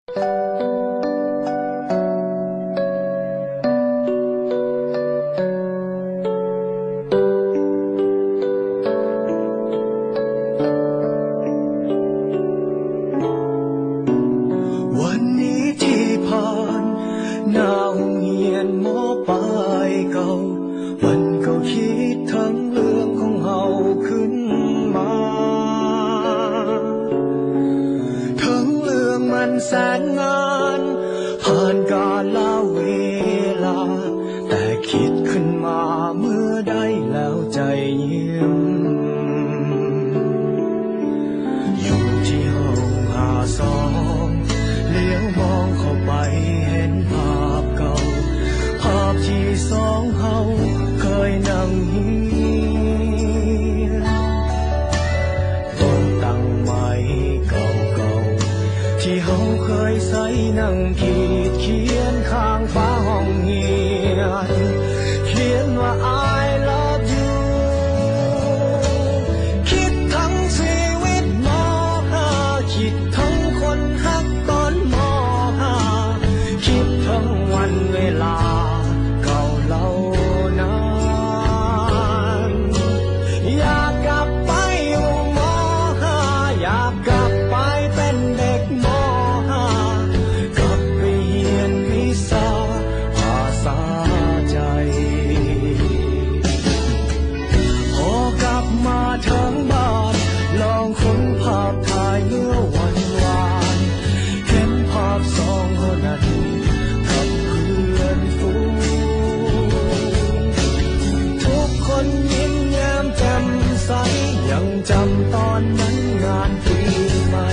วันนี้ที่ผ่านหน้าห้องเรียนม.ปลายเก่ามันก็คิดทั้งเรื่องของเฮาขึ้นมาทั้งเรื่องมันแสนงานผ่านกาลเวลาแต่คิดขึ้นมาเมื่อได้แล้วใจยิ้มอยู่ที่ห้อง52เลี้ยวมองเข้าไปเห็นภาพเก่าภาพที่สองเฮาเคยนั่งเฮียนต้นตั้งไม้เก่าๆที่เฮาเคยใส่นั่งขีดเขียนข้างฝาห้องเฮียนเขียนว่า I love you คิดทั้งชีวิตม.5คิดทั้งคนฮักตอนม.5คิดทั้งวันเวลาเก่าเหล่านั้นอยากกลับไปอยู่ม.5อยากกลับไปเป็นเด็กม.5กลับไปเรียนวิชาภาษาใจพอกลับมาถึงบ้านลองค้นภาพถ่ายเมื่อวันวานเห็นภาพสองคนนั้นกับเพื่อนฝูงทุกคนยิ้มแย้มแจ่มใสยังจำตอนนั้นงานปีใหม่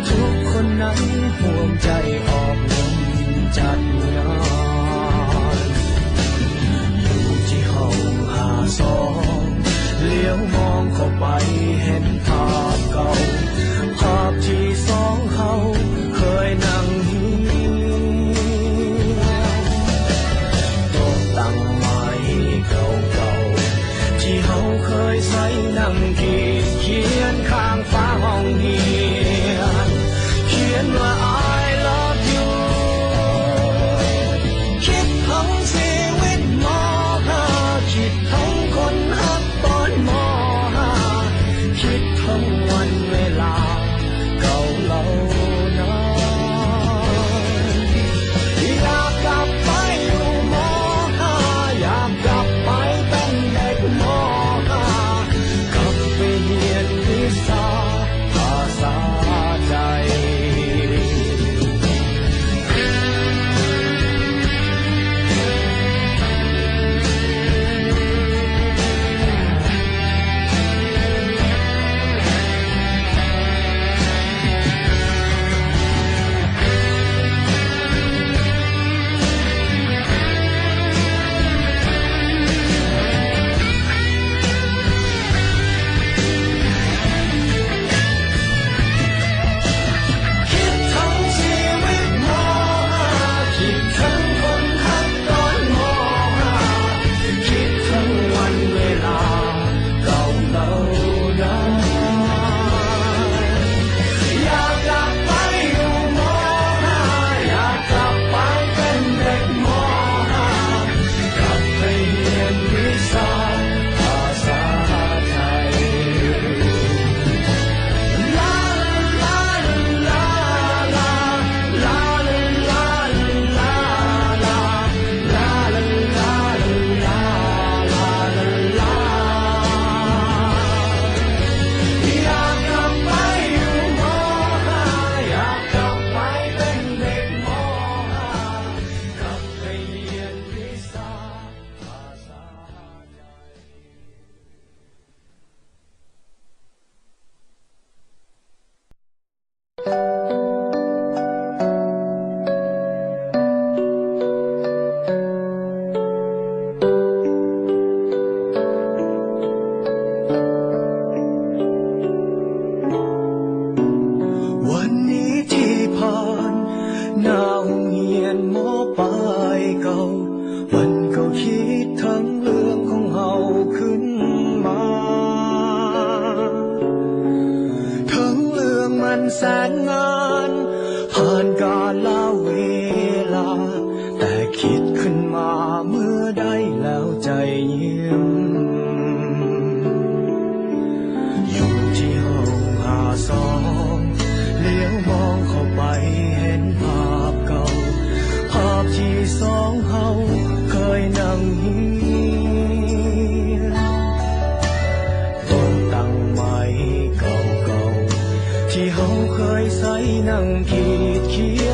ทุกคนนั้นห่วงใจออกเงินจัดงานอยู่ที่ห้อง52เลี้ยวมองเข้าไปเห็นภาพเก่าภาพที่สองเฮาเคยนั่งเฮียนต้นตั้งไม้เก่าๆที่เฮาเคยใส่นั่งขีดเขียนข้างฝาห้องเฮียนเขียนว่า I love you กาลเวลาแต่คิดขึ้นมาเมื่อใดแล้วใจยิ้มอยู่ที่ห้อง52เลี้ยวมองเข้าไปเห็นภาพเก่าภาพที่สองเฮาเคยนั่งเฮียนต้นตั้งไม้เก่าๆที่เฮาเคยใส่นั่งขีดเขีย